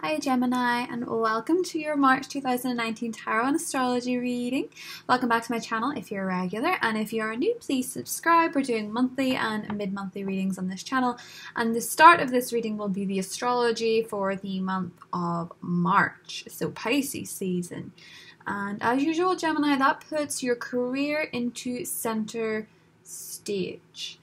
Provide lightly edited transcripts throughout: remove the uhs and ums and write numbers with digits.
Hi Gemini, and welcome to your March 2019 Tarot and Astrology reading. Welcome back to my channel if you're a regular, and if you are new, please subscribe. We're doing monthly and mid-monthly readings on this channel, and the start of this reading will be the astrology for the month of March, so Pisces season. And as usual, Gemini, that puts your career into center stage.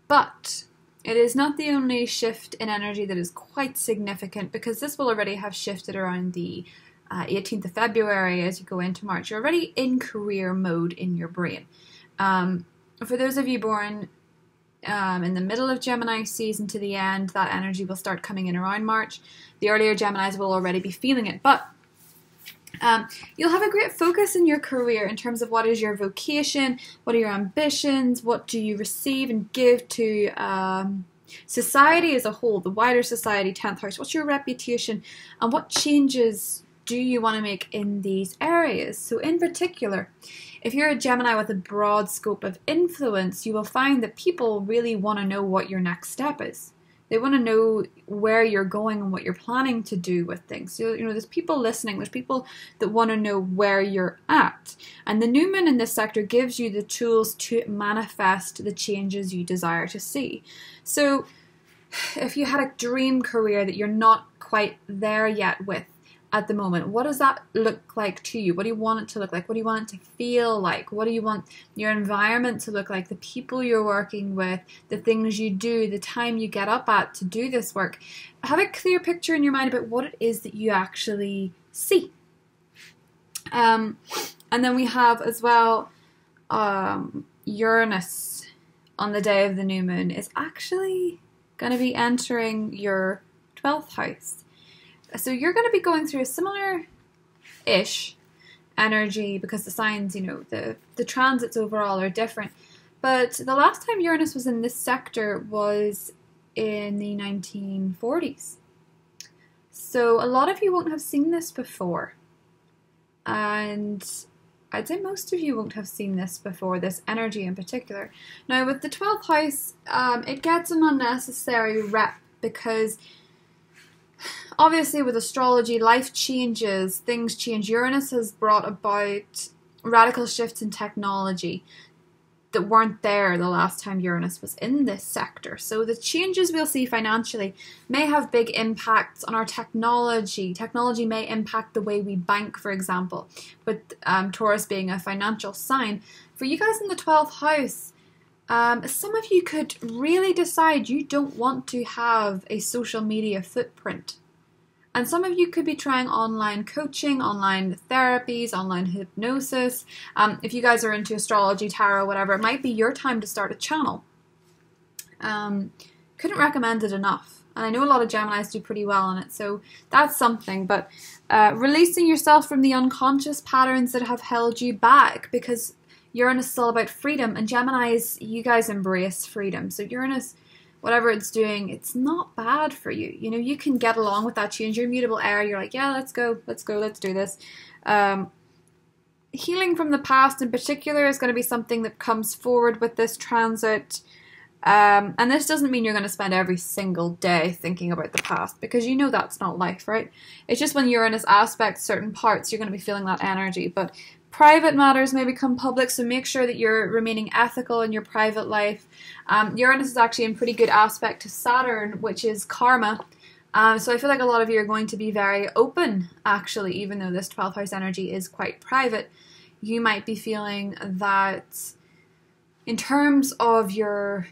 But it is not the only shift in energy that is quite significant, because this will already have shifted around the 18th of February as you go into March. You're already in career mode in your brain. For those of you born in the middle of Gemini season to the end, that energy will start coming in around March. The earlier Geminis will already be feeling it, but you'll have a great focus in your career in terms of what is your vocation, what are your ambitions, what do you receive and give to society as a whole, the wider society, 10th house, what's your reputation, and what changes do you want to make in these areas. So in particular, if you're a Gemini with a broad scope of influence, you will find that people really want to know what your next step is. They want to know where you're going and what you're planning to do with things. So, there's people listening. There's people that want to know where you're at. And the new moon in this sector gives you the tools to manifest the changes you desire to see. So if you had a dream career that you're not quite there yet with at the moment, what does that look like to you? What do you want it to look like? What do you want it to feel like? What do you want your environment to look like? The people you're working with, the things you do, the time you get up at to do this work. Have a clear picture in your mind about what it is that you actually see. And then we have as well Uranus on the day of the new moon is actually going to be entering your 12th house. So you're going to be going through a similar-ish energy because the signs, the transits overall are different. But the last time Uranus was in this sector was in the 1940s. So a lot of you won't have seen this before. And I'd say most of you won't have seen this before, this energy in particular. Now with the 12th house, it gets an unnecessary rep because obviously with astrology, life changes, things change. Uranus has brought about radical shifts in technology that weren't there the last time Uranus was in this sector. So the changes we'll see financially may have big impacts on our technology. Technology may impact the way we bank, for example, with Taurus being a financial sign. For you guys in the 12th house, some of you could really decide you don't want to have a social media footprint. And some of you could be trying online coaching, online therapies, online hypnosis. If you guys are into astrology, tarot, whatever, it might be your time to start a channel. Couldn't recommend it enough. And I know a lot of Geminis do pretty well on it, so that's something. But releasing yourself from the unconscious patterns that have held you back, because Uranus is all about freedom, and Geminis, you guys embrace freedom. So Uranus, whatever it's doing, it's not bad for you. You can get along with that change. You're mutable air. You're like, yeah, let's go, let's do this. Healing from the past in particular is going to be something that comes forward with this transit. And this doesn't mean you're going to spend every single day thinking about the past, because that's not life, right? It's just when Uranus aspects certain parts, you're going to be feeling that energy. But private matters may become public, so make sure that you're remaining ethical in your private life. Uranus is actually in pretty good aspect to Saturn, which is karma. So I feel like a lot of you are going to be very open, actually, even though this 12th house energy is quite private. You might be feeling that in terms of your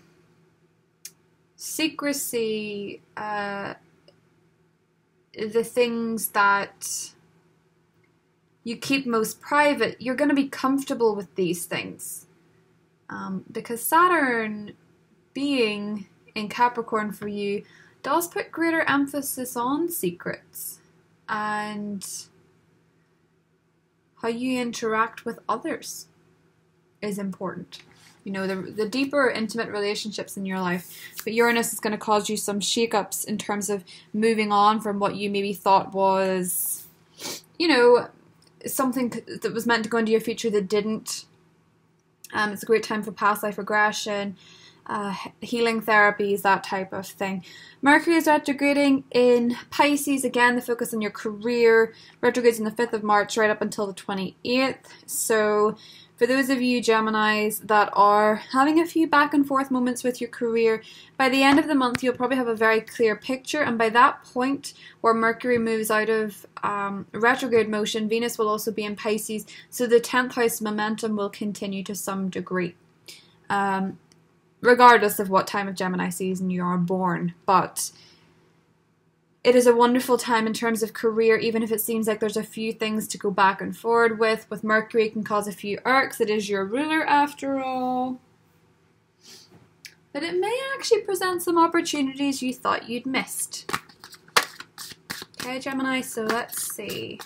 secrecy, the things that you keep most private, you're going to be comfortable with these things. Because Saturn being in Capricorn for you does put greater emphasis on secrets and how you interact with others is important. The deeper intimate relationships in your life. But Uranus is going to cause you some shakeups in terms of moving on from what you maybe thought was, something that was meant to go into your future that didn't. It's a great time for past life regression. healing therapies, that type of thing. Mercury is retrograding in Pisces. Again, the focus on your career. Retrogrades on the 5th of March right up until the 28th. So for those of you Geminis that are having a few back and forth moments with your career, by the end of the month you'll probably have a very clear picture, and by that point where Mercury moves out of retrograde motion, Venus will also be in Pisces, so the 10th house momentum will continue to some degree. Regardless of what time of Gemini season you are born. But it is a wonderful time in terms of career, even if it seems like there's a few things to go back and forward with. With Mercury, it can cause a few irks. It is your ruler after all. But it may actually present some opportunities you thought you'd missed. Okay, Gemini, so let's see.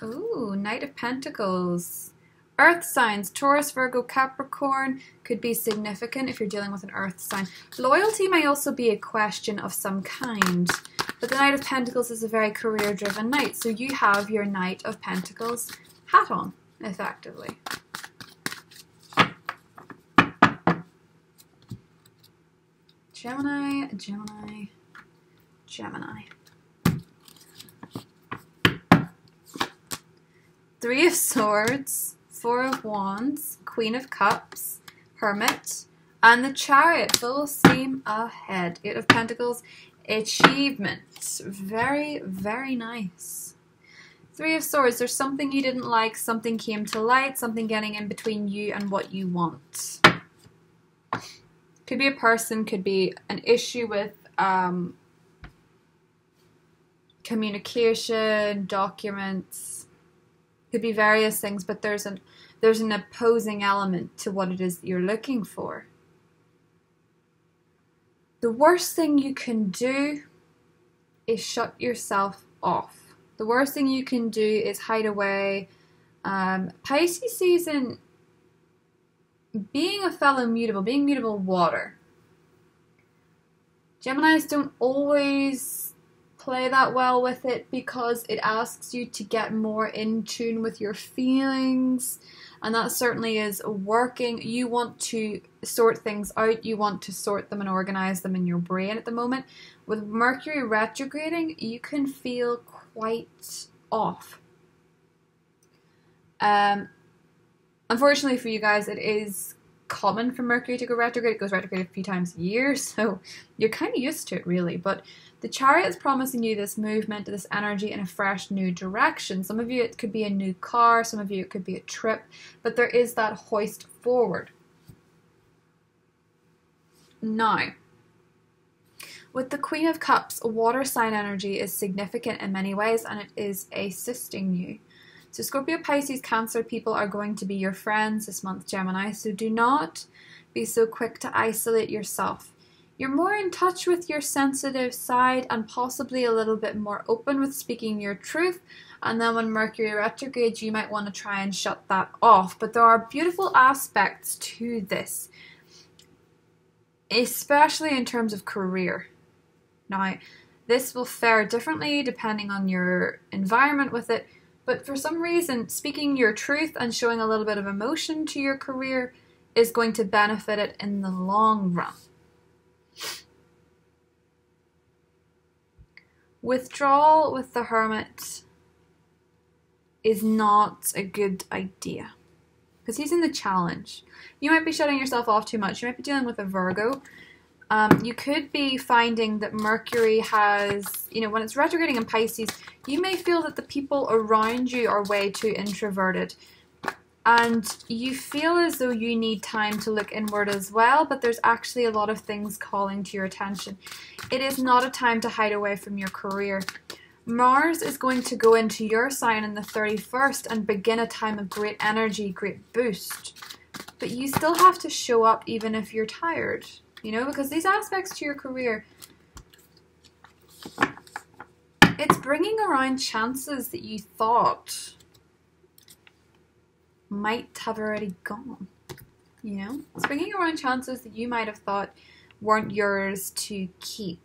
Ooh, Knight of Pentacles. Earth signs, Taurus, Virgo, Capricorn could be significant if you're dealing with an earth sign. Loyalty may also be a question of some kind. But the Knight of Pentacles is a very career-driven knight. So you have your Knight of Pentacles hat on, effectively. Gemini, Gemini, Gemini. Three of Swords. Four of Wands, Queen of Cups, Hermit, and the Chariot, full steam ahead. Eight of Pentacles, achievement. Very, very nice. Three of Swords, there's something you didn't like, something came to light, something getting in between you and what you want. Could be a person, could be an issue with communication, documents. Could be various things, but there's an opposing element to what it is that you're looking for. The worst thing you can do is shut yourself off. The worst thing you can do is hide away. Pisces season, being a fellow mutable, being mutable water. Geminis don't always play that well with it because it asks you to get more in tune with your feelings, and that certainly is working. You want to sort things out, you want to sort them and organize them in your brain at the moment. With Mercury retrograding, you can feel quite off. Unfortunately for you guys, it is common for Mercury to go retrograde. It goes retrograde a few times a year, so you're kind of used to it, really. But the Chariot is promising you this movement, this energy in a fresh new direction. Some of you, it could be a new car. Some of you, it could be a trip. But there is that hoist forward. Now, with the Queen of Cups, water sign energy is significant in many ways, and it is assisting you. So Scorpio, Pisces, Cancer people are going to be your friends this month, Gemini. So do not be so quick to isolate yourself. You're more in touch with your sensitive side and possibly a little bit more open with speaking your truth. And then when Mercury retrogrades, you might want to try and shut that off. But there are beautiful aspects to this, especially in terms of career. Now, this will fare differently depending on your environment with it. But for some reason, speaking your truth and showing a little bit of emotion to your career is going to benefit it in the long run. Withdrawal with the Hermit is not a good idea because he's in the challenge. You might be shutting yourself off too much. You might be dealing with a Virgo. You could be finding that Mercury has, when it's retrograding in Pisces, you may feel that the people around you are way too introverted. And you feel as though you need time to look inward as well, but there's actually a lot of things calling to your attention. It is not a time to hide away from your career. Mars is going to go into your sign on the 31st and begin a time of great energy, great boost. But you still have to show up even if you're tired, because these aspects to your career, it's bringing around chances that you thought might have already gone, It's bringing around chances that you might have thought weren't yours to keep.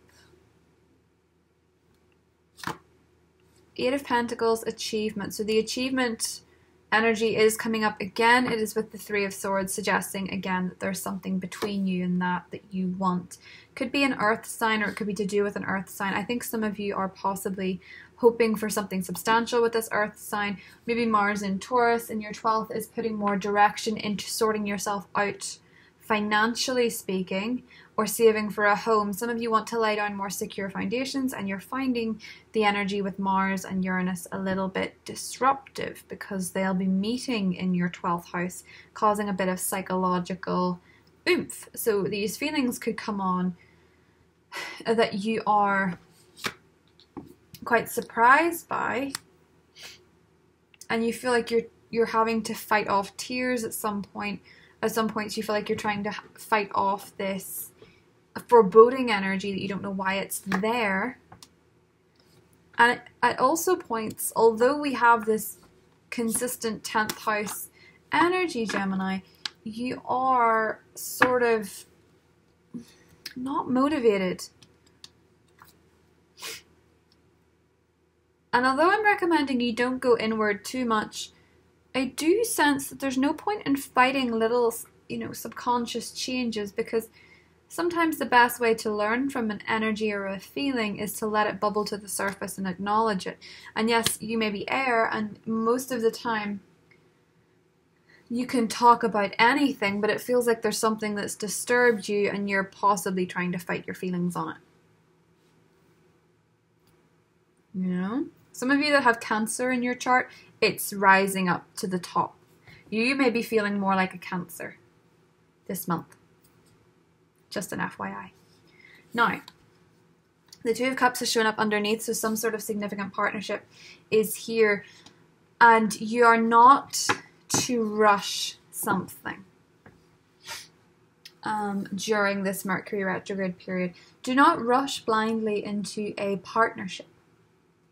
Eight of Pentacles, achievement. So the achievement energy is coming up again. It is with the Three of Swords, suggesting again that there's something between you and that you want. Could be an earth sign, or it could be to do with an earth sign. I think some of you are possibly hoping for something substantial with this earth sign. Maybe Mars in Taurus in your 12th is putting more direction into sorting yourself out, financially speaking, or saving for a home. Some of you want to lay down more secure foundations, and you're finding the energy with Mars and Uranus a little bit disruptive because they'll be meeting in your 12th house, causing a bit of psychological oomph. So these feelings could come on that you are quite surprised by, and you feel like you're having to fight off tears at some point. At some points you feel like you're trying to fight off this foreboding energy that you don't know why it's there. And at also points, although we have this consistent 10th house energy, Gemini, you are sort of not motivated. And although I'm recommending you don't go inward too much, I do sense that there's no point in fighting little, subconscious changes, because sometimes the best way to learn from an energy or a feeling is to let it bubble to the surface and acknowledge it. And yes, you may be air, and most of the time you can talk about anything, but it feels like there's something that's disturbed you and you're possibly trying to fight your feelings on it. Some of you that have Cancer in your chart, it's rising up to the top. You may be feeling more like a Cancer this month. Just an FYI. Now, the Two of Cups is showing up underneath, so some sort of significant partnership is here, and you are not to rush something during this Mercury retrograde period. Do not rush blindly into a partnership,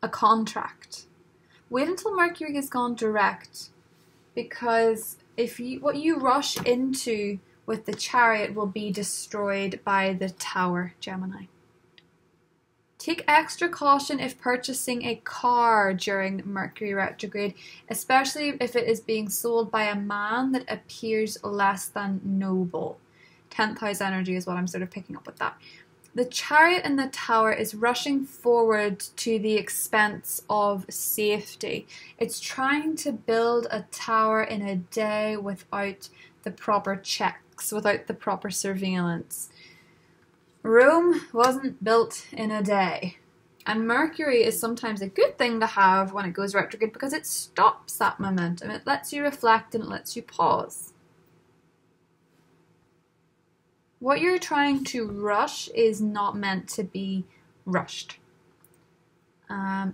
a contract. Wait until Mercury has gone direct, because what you rush into with the Chariot will be destroyed by the Tower, Gemini. Take extra caution if purchasing a car during Mercury retrograde, especially if it is being sold by a man that appears less than noble. 10th house energy is what I'm sort of picking up with that. The Chariot and the Tower is rushing forward to the expense of safety. It's trying to build a tower in a day without the proper checks, without the proper surveillance. Rome wasn't built in a day. And Mercury is sometimes a good thing to have when it goes retrograde, because it stops that momentum. It lets you reflect and it lets you pause. What you're trying to rush is not meant to be rushed.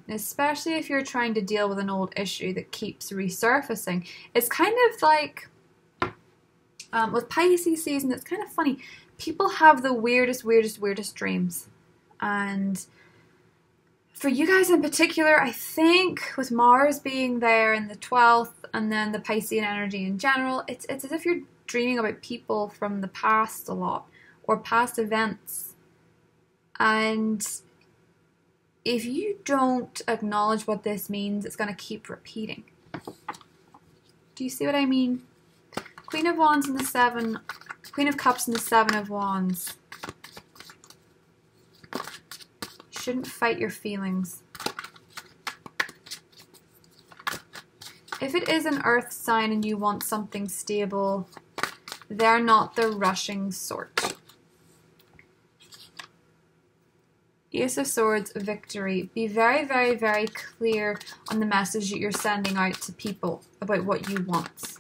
Especially if you're trying to deal with an old issue that keeps resurfacing. It's kind of like, with Pisces season, it's kind of funny. People have the weirdest dreams. And for you guys in particular, I think with Mars being there in the 12th and then the Piscean energy in general, it's as if you're dreaming about people from the past a lot, or past events. And if you don't acknowledge what this means, it's going to keep repeating. Do you see what I mean? Queen of Wands and the Queen of Cups and the Seven of Wands. You shouldn't fight your feelings. If it is an earth sign and you want something stable, they're not the rushing sort. Ace of Swords, victory. Be very, very, very clear on the message that you're sending out to people about what you want.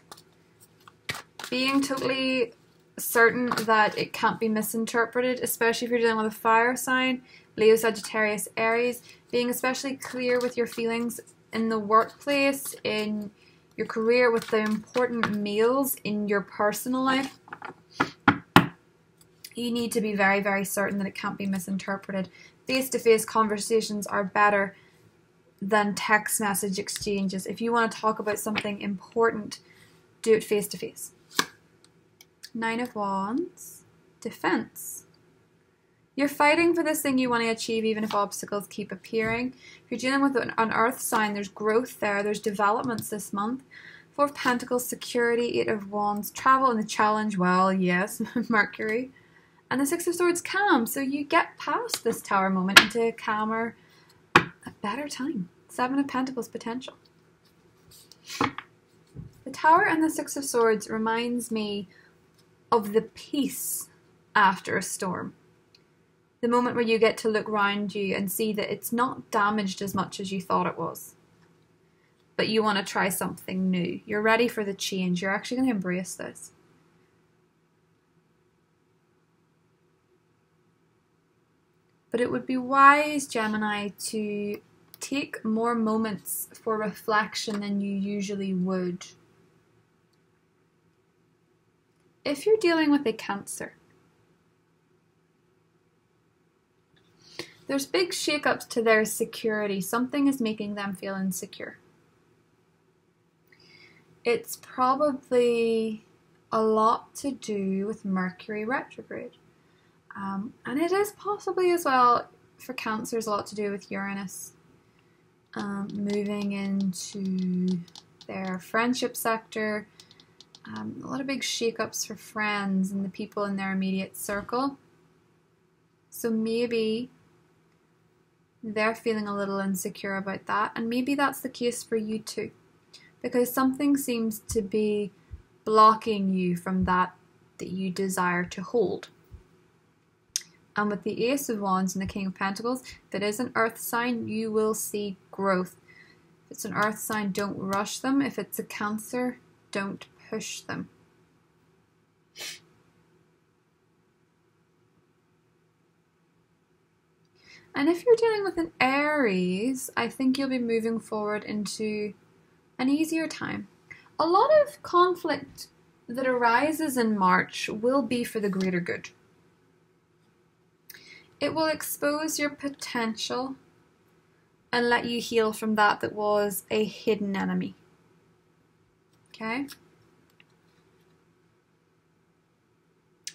Being totally certain that it can't be misinterpreted, especially if you're dealing with a fire sign, Leo, Sagittarius, Aries. Being especially clear with your feelings in the workplace, in your career, with the important meals in your personal life. You need to be very, very certain that it can't be misinterpreted. Face-to-face conversations are better than text message exchanges. If you want to talk about something important, do it face-to-face. Nine of Wands, defense. You're fighting for this thing you want to achieve even if obstacles keep appearing. If you're dealing with an earth sign, there's growth there, there's developments this month. Four of Pentacles, security. Eight of Wands, travel and the challenge. Well, yes, Mercury. And the Six of Swords, calm. So you get past this Tower moment into a calmer, a better time. Seven of Pentacles, potential. The Tower and the Six of Swords reminds me of the peace after a storm. The moment where you get to look around you and see that it's not damaged as much as you thought it was. But you want to try something new. You're ready for the change. You're actually going to embrace this. But it would be wise, Gemini, to take more moments for reflection than you usually would. If you're dealing with a Cancer, there's big shakeups to their security. Something is making them feel insecure. It's probably a lot to do with Mercury retrograde. And it is possibly as well, for Cancers, a lot to do with Uranus moving into their friendship sector. A lot of big shakeups for friends and the people in their immediate circle. So maybe they're feeling a little insecure about that, and maybe that's the case for you too, because something seems to be blocking you from that you desire to hold. And with the Ace of Wands and the King of Pentacles, if it is an earth sign, you will see growth. If it's an earth sign, don't rush them. If it's a Cancer, don't push them. And if you're dealing with an Aries, I think you'll be moving forward into an easier time. A lot of conflict that arises in March will be for the greater good. It will expose your potential and let you heal from that was a hidden enemy. Okay?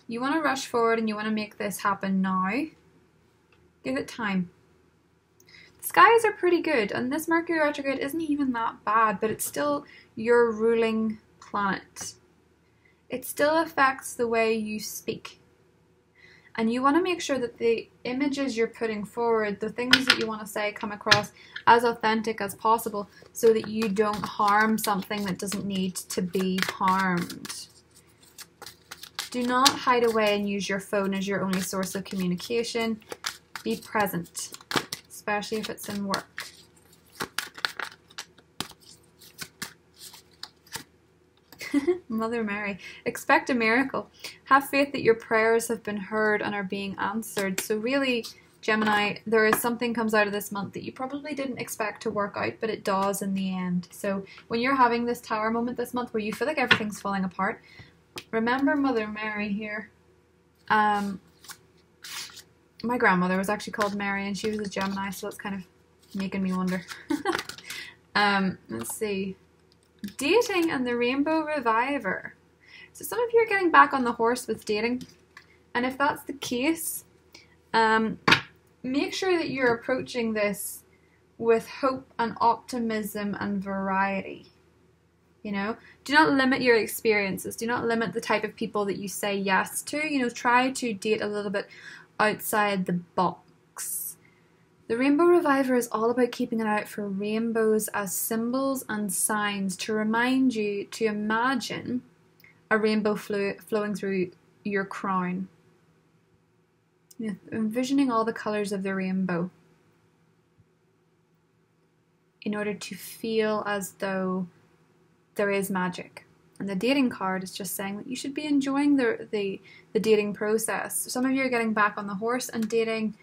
You want to rush forward and you want to make this happen now. Give it time. The skies are pretty good, and this Mercury retrograde isn't even that bad, but it's still your ruling planet. It still affects the way you speak. And you want to make sure that the images you're putting forward, the things that you want to say, come across as authentic as possible so that you don't harm something that doesn't need to be harmed. Do not hide away and use your phone as your only source of communication. Be present, especially if it's in work. Mother Mary, expect a miracle. Have faith that your prayers have been heard and are being answered. So really, Gemini, there is something comes out of this month that you probably didn't expect to work out, but it does in the end. So when you're having this Tower moment this month where you feel like everything's falling apart, remember Mother Mary here. My grandmother was actually called Mary, and she was a Gemini, so that's kind of making me wonder. Let's see. Dating and the Rainbow Reviver. So some of you are getting back on the horse with dating, and if that's the case, make sure that you're approaching this with hope and optimism and variety. You know, do not limit your experiences. Do not limit the type of people that you say yes to. You know, try to date a little bit outside the box. The Rainbow Reviver is all about keeping an eye out for rainbows as symbols and signs to remind you to imagine a rainbow flowing through your crown. You know, envisioning all the colours of the rainbow in order to feel as though there is magic. And the dating card is just saying that you should be enjoying the dating process. Some of you are getting back on the horse and dating.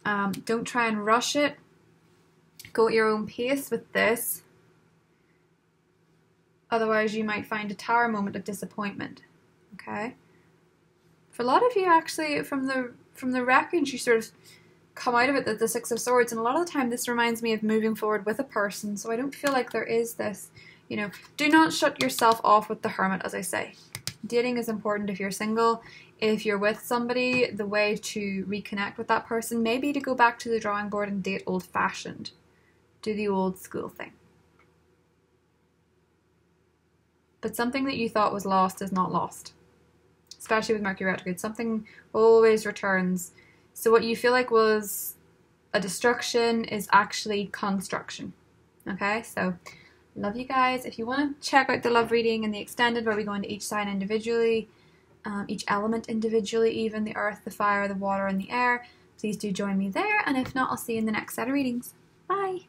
Don't try and rush it. Go at your own pace with this. Otherwise, you might find a Tower moment of disappointment. Okay? For a lot of you, actually, from the wreckage, you sort of come out of it, the Six of Swords, and a lot of the time this reminds me of moving forward with a person, so I don't feel like there is this, you know, do not shut yourself off with the Hermit, as I say. Dating is important if you're single. If you're with somebody, the way to reconnect with that person may be to go back to the drawing board and date old-fashioned. Do the old school thing. but something that you thought was lost is not lost. Especially with Mercury retrograde, something always returns. So what you feel like was a destruction is actually construction. Okay, so love you guys. If you want to check out the love reading and the extended, where we go into each sign individually, each element individually, even the earth, the fire, the water, and the air, please do join me there. And if not, I'll see you in the next set of readings. Bye.